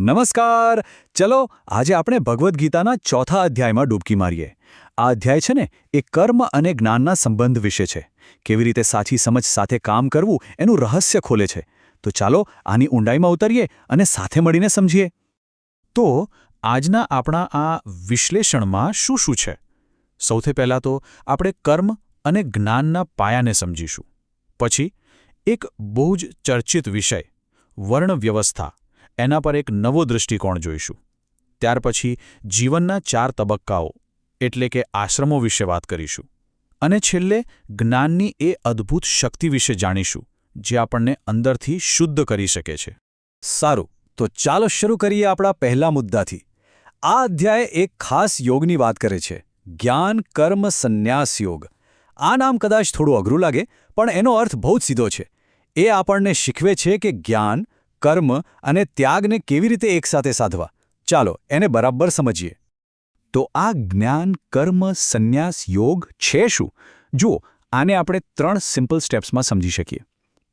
નમસ્કાર. ચલો આજે આપણે ભગવદ્ ગીતાના ચોથા અધ્યાયમાં ડૂબકી મારીએ. આ અધ્યાય છે ને એ કર્મ અને જ્ઞાનના સંબંધ વિશે છે. કેવી રીતે સાચી સમજ સાથે કામ કરવું એનું રહસ્ય ખોલે છે. તો ચાલો આની ઊંડાઈમાં ઉતરીએ અને સાથે મળીને સમજીએ. તો આજના આપણા આ વિશ્લેષણમાં શું છે? સૌથી પહેલાં તો આપણે કર્મ અને જ્ઞાનના પાયાને સમજીશું. પછી એક બહુ જ ચર્ચિત વિષય વર્ણ વ્યવસ્થા એના પર એક નવો દૃષ્ટિકોણ જોઈશું. ત્યાર પછી જીવનના 4 તબક્કાઓ એટલે કે આશ્રમો વિશે વાત કરીશું. અને છેલ્લે જ્ઞાનની એ અદ્ભુત શક્તિ વિશે જાણીશું જે આપણને અંદરથી શુદ્ધ કરી શકે છે. સારું, તો ચાલો શરૂ કરીએ આપણા પહેલા મુદ્દાથી. આ અધ્યાય એક ખાસ યોગની વાત કરે છે, જ્ઞાન કર્મ સંન્યાસ યોગ. આ નામ કદાચ થોડું અઘરું લાગે, પણ એનો અર્થ બહુ જ સીધો છે. એ આપણને શીખવે છે કે જ્ઞાન કર્મ અને ત્યાગને કેવી રીતે એકસાથે સાધવા. ચાલો એને બરાબર સમજીએ. તો આ જ્ઞાન કર્મ સંન્યાસ યોગ છે શું? જુઓ, આને આપણે 3 સિમ્પલ સ્ટેપ્સમાં સમજી શકીએ.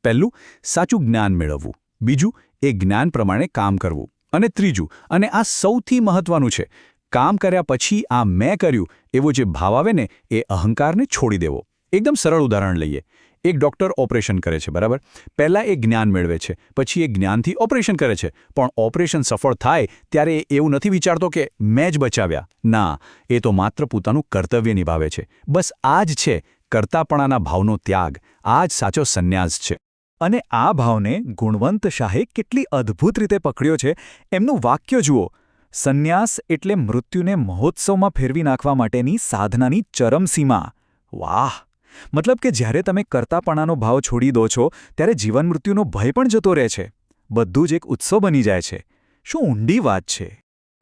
પહેલું, સાચું જ્ઞાન મેળવવું. બીજું, એ જ્ઞાન પ્રમાણે કામ કરવું. અને ત્રીજું, અને આ સૌથી મહત્વનું છે, કામ કર્યા પછી આ મેં કર્યું એવો જે ભાવ આવે ને એ અહંકારને છોડી દેવો. એકદમ સરળ ઉદાહરણ લઈએ. એક ડૉક્ટર ઓપરેશન કરે છે, બરાબર? પહેલાં એ જ્ઞાન મેળવે છે, પછી એ જ્ઞાનથી ઓપરેશન કરે છે. પણ ઓપરેશન સફળ થાય ત્યારે એ એવું નથી વિચારતો કે મેં જ બચાવ્યા. ના, એ તો માત્ર પોતાનું કર્તવ્ય નિભાવે છે. બસ આ જ છે કર્તાપણાના ભાવનો ત્યાગ. આ જ સાચો સંન્યાસ છે. અને આ ભાવને ગુણવંત શાહે કેટલી અદ્ભુત રીતે પકડ્યો છે. એમનું વાક્ય જુઓ, સંન્યાસ એટલે મૃત્યુને મહોત્સવમાં ફેરવી નાખવા માટેની સાધનાની ચરમસીમા. વાહ! મતલબ કે જ્યારે તમે કર્તાપણાનો ભાવ છોડી દો છો ત્યારે જીવન મૃત્યુનો ભય પણ જતો રહે છે. બધું જ એક ઉત્સવ બની જાય છે. શું ઊંડી વાત છે!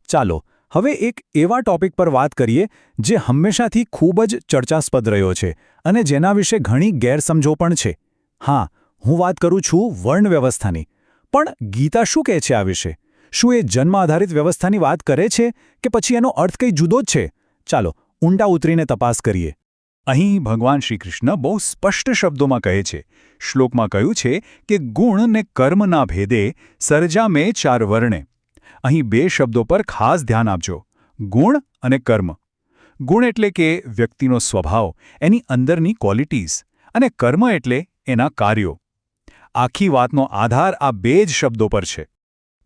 ચાલો હવે એક એવા ટોપિક પર વાત કરીએ જે હંમેશાથી ખૂબ જ ચર્ચાસ્પદ રહ્યો છે અને જેના વિશે ઘણી ગેરસમજો પણ છે. હા, હું વાત કરું છું વર્ણ વ્યવસ્થાની. પણ ગીતા શું કહે છે આ વિશે? શું એ જન્મ આધારિત વ્યવસ્થાની વાત કરે છે કે પછી એનો અર્થ કંઈ જુદો જ છે? ચાલો ઊંડા ઉતરીને તપાસ કરીએ. અહીં ભગવાન શ્રીકૃષ્ણ બહુ સ્પષ્ટ શબ્દોમાં કહે છે. શ્લોકમાં કહ્યું છે કે ગુણ ને કર્મના ભેદે સર્જા મેં 4 વર્ણે. અહીં 2 શબ્દો પર ખાસ ધ્યાન આપજો, ગુણ અને કર્મ. ગુણ એટલે કે વ્યક્તિનો સ્વભાવ, એની અંદરની ક્વોલિટીઝ, અને કર્મ એટલે એના કાર્યો. આખી વાતનો આધાર આ 2 જ શબ્દો પર છે.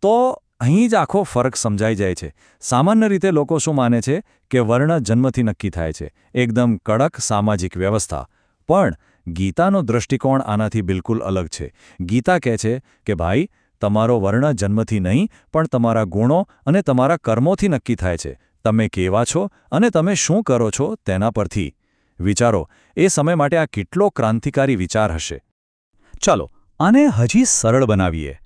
તો અહીં જ આખો ફરક સમજાઈ જાય છે. સામાન્ય રીતે લોકો શું માને છે કે વર્ણ જન્મથી નક્કી થાય છે, એકદમ કડક સામાજિક વ્યવસ્થા. પણ ગીતાનો દૃષ્ટિકોણ આનાથી બિલકુલ અલગ છે. ગીતા કહે છે કે ભાઈ, તમારો વર્ણ જન્મથી નહીં પણ તમારા ગુણો અને તમારા કર્મોથી નક્કી થાય છે. તમે કેવા છો અને તમે શું કરો છો તેના પરથી. વિચારો, એ સમય માટે આ કેટલો ક્રાંતિકારી વિચાર હશે. ચાલો આને હજી સરળ બનાવીએ.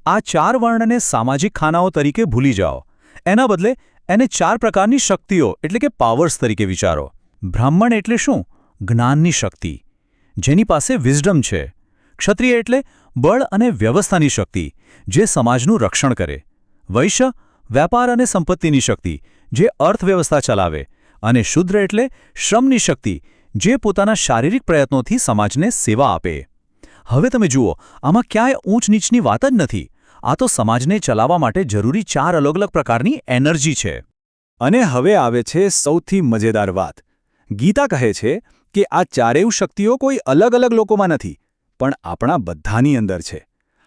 આ 4 વર્ણને સામાજિક ખાનાઓ તરીકે ભૂલી જાઓ. એના બદલે એને 4 પ્રકારની શક્તિઓ એટલે કે પાવર્સ તરીકે વિચારો. બ્રાહ્મણ એટલે શું? જ્ઞાનની શક્તિ, જેની પાસે વિઝડમ છે. ક્ષત્રિય એટલે બળ અને વ્યવસ્થાની શક્તિ, જે સમાજનું રક્ષણ કરે. વૈશ્ય વ્યાપાર અને સંપત્તિની શક્તિ, જે અર્થવ્યવસ્થા ચલાવે. અને શૂદ્ર એટલે શ્રમની શક્તિ, જે પોતાના શારીરિક પ્રયત્નોથી સમાજને સેવા આપે. હવે તમે જુઓ, આમાં ક્યાંય ઊંચ નીચની વાત જ નથી. આ તો સમાજને ચલાવવા માટે જરૂરી 4 અલગ અલગ પ્રકારની એનર્જી છે. અને હવે આવે છે સૌથી મજેદાર વાત. ગીતા કહે છે કે આ 4 શક્તિઓ કોઈ અલગ અલગ લોકોમાં નથી, પણ આપણા બધાની અંદર છે.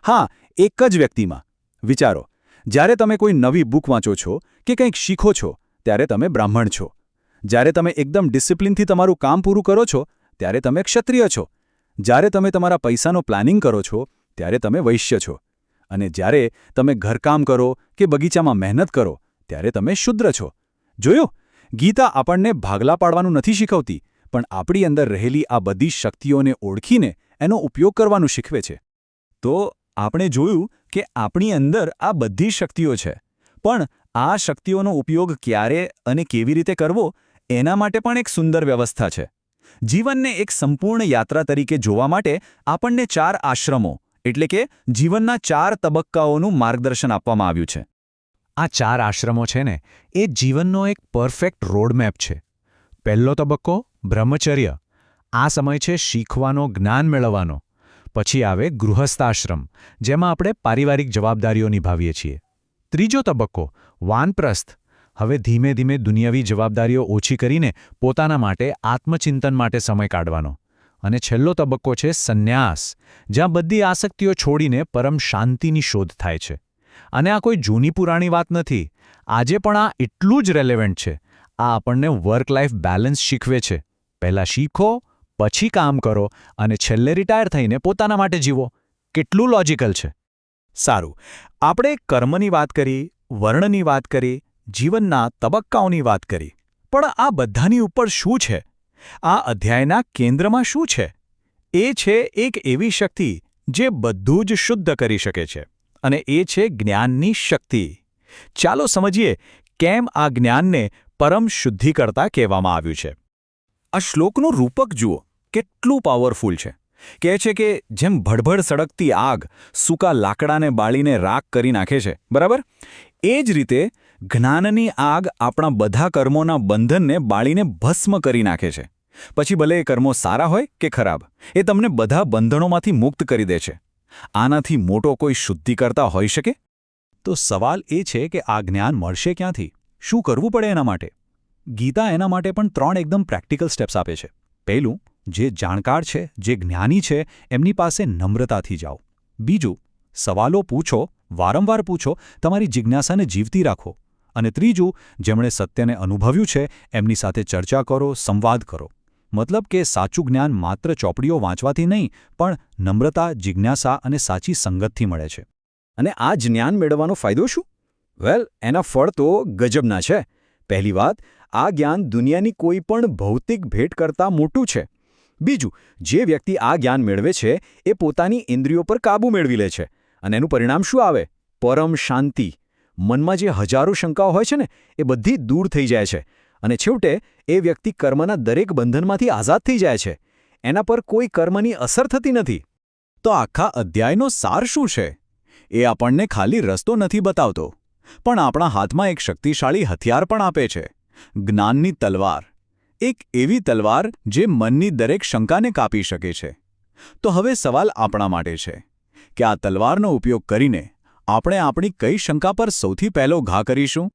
હા, એક જ વ્યક્તિમાં. વિચારો, જ્યારે તમે કોઈ નવી બુક વાંચો છો કે કંઈક શીખો છો ત્યારે તમે બ્રાહ્મણ છો. જ્યારે તમે એકદમ ડિસિપ્લિનથી તમારું કામ પૂરું કરો છો ત્યારે તમે ક્ષત્રિય છો. જ્યારે તમે તમારા પૈસાનો પ્લાનિંગ કરો છો ત્યારે તમે વૈશ્ય છો. અને જ્યારે તમે ઘરકામ કરો કે બગીચામાં મહેનત કરો ત્યારે તમે શુદ્ર છો. જોયું? ગીતા આપણને ભાગલા પાડવાનું નથી શીખવતી, પણ આપણી અંદર રહેલી આ બધી શક્તિઓને ઓળખીને એનો ઉપયોગ કરવાનું શીખવે છે. તો આપણે જોયું કે આપણી અંદર આ બધી શક્તિઓ છે, પણ આ શક્તિઓનો ઉપયોગ ક્યારે અને કેવી રીતે કરવો એના માટે પણ એક સુંદર વ્યવસ્થા છે. જીવનને એક સંપૂર્ણ યાત્રા તરીકે જોવા માટે આપણને 4 આશ્રમો એટલે કે જીવનના 4 તબક્કાઓનું માર્ગદર્શન આપવામાં આવ્યું છે. આ 4 આશ્રમો છે ને એ જીવનનો એક પરફેક્ટ રોડમેપ છે. પહેલો તબક્કો બ્રહ્મચર્ય. આ સમય છે શીખવાનો, જ્ઞાન મેળવવાનો. પછી આવે ગૃહસ્થાશ્રમ, જેમાં આપણે પારિવારિક જવાબદારીઓ નિભાવીએ છીએ. ત્રીજો તબક્કો વાનપ્રસ્થ. હવે ધીમે ધીમે દુનિયાવી જવાબદારીઓ ઓછી કરીને પોતાના માટે આત્મચિંતન માટે સમય કાઢવાનો. અને છેલ્લો તબક્કો છે સંન્યાસ, જ્યાં બધી આસક્તિઓ છોડીને પરમ શાંતિની શોધ થાય છે. અને આ કોઈ જૂની પુરાણી વાત નથી. આજે પણ આ એટલું જ રેલેવન્ટ છે. આ આપણને વર્ક લાઈફ બેલેન્સ શીખવે છે. પહેલાં શીખો, પછી કામ કરો અને છેલ્લે રિટાયર થઈને પોતાના માટે જીવો. કેટલું લોજિકલ છે. સારું, આપણે કર્મની વાત કરી, વર્ણની વાત કરી, જીવનના તબક્કાઓની વાત કરી, પણ આ બધાની ઉપર શું છે? આ અધ્યાયના કેન્દ્રમાં શું છે? એ છે એક એવી શક્તિ જે બધું જ શુદ્ધ કરી શકે છે, અને એ છે જ્ઞાનની શક્તિ. ચાલો સમજીએ કેમ આ જ્ઞાનને પરમ શુદ્ધિકર્તા કહેવામાં આવ્યું છે. આ શ્લોકનું રૂપક જુઓ, કેટલું પાવરફુલ છે. કહે છે કે જેમ ભડભડ સળગતી આગ સૂકા લાકડાને બાળીને રાખ કરી નાખે છે, બરાબર? એ જ રીતે જ્ઞાનની આગ આપણા બધા કર્મોના બંધનને બાળીને ભસ્મ કરી નાખે છે. પછી ભલે એ કર્મો સારા હોય કે ખરાબ, એ તમને બધા બંધનોમાંથી મુક્ત કરી દે છે. આનાથી મોટો કોઈ શુદ્ધિકર્તા હોઈ શકે? તો સવાલ એ છે કે આ જ્ઞાન મળશે ક્યાંથી? શું કરવું પડે એના માટે? ગીતા એના માટે પણ 3 એકદમ પ્રેક્ટિકલ સ્ટેપ્સ આપે છે. પહેલું, જે જાણકાર છે, જે જ્ઞાની છે, એમની પાસે નમ્રતાથી જાઓ. બીજું, સવાલો પૂછો, વારંવાર પૂછો, તમારી જિજ્ઞાસાને જીવતી રાખો. અને ત્રીજું, જેમણે સત્યને અનુભવ્યું છે એમની સાથે ચર્ચા કરો, સંવાદ કરો. મતલબ કે સાચું જ્ઞાન માત્ર ચોપડીઓ વાંચવાથી નહીં, પણ નમ્રતા, જિજ્ઞાસા અને સાચી સંગતથી મળે છે. અને આ જ્ઞાન મેળવવાનો ફાયદો શું? વેલ, એના ફળ તો ગજબના છે. પહેલી વાત, આ જ્ઞાન દુનિયાની કોઈ પણ ભૌતિક ભેટ કરતાં મોટું છે. બીજું, જે વ્યક્તિ આ જ્ઞાન મેળવે છે એ પોતાની ઇન્દ્રિયો પર કાબૂ મેળવી લે છે. અને એનું પરિણામ શું આવે? પરમ શાંતિ. મનમાં જે હજારો શંકાઓ હોય છે ને, એ બધી દૂર થઈ જાય છે. અને છેવટે એ વ્યક્તિ કર્મના દરેક બંધનમાંથી આઝાદ થઈ જાય છે. એના પર કોઈ કર્મની અસર થતી નથી. તો આખા અધ્યાયનો સાર શું છે? એ આપણને ખાલી રસ્તો નથી બતાવતો, પણ આપણા હાથમાં એક શક્તિશાળી હથિયાર પણ આપે છે. જ્ઞાનની તલવાર. એક એવી તલવાર જે મનની દરેક શંકાને કાપી શકે છે. તો હવે સવાલ આપણા માટે છે કે આ તલવારનો ઉપયોગ કરીને આપણે આપણી કઈ શંકા પર સૌથી પહેલો ઘા કરીશું?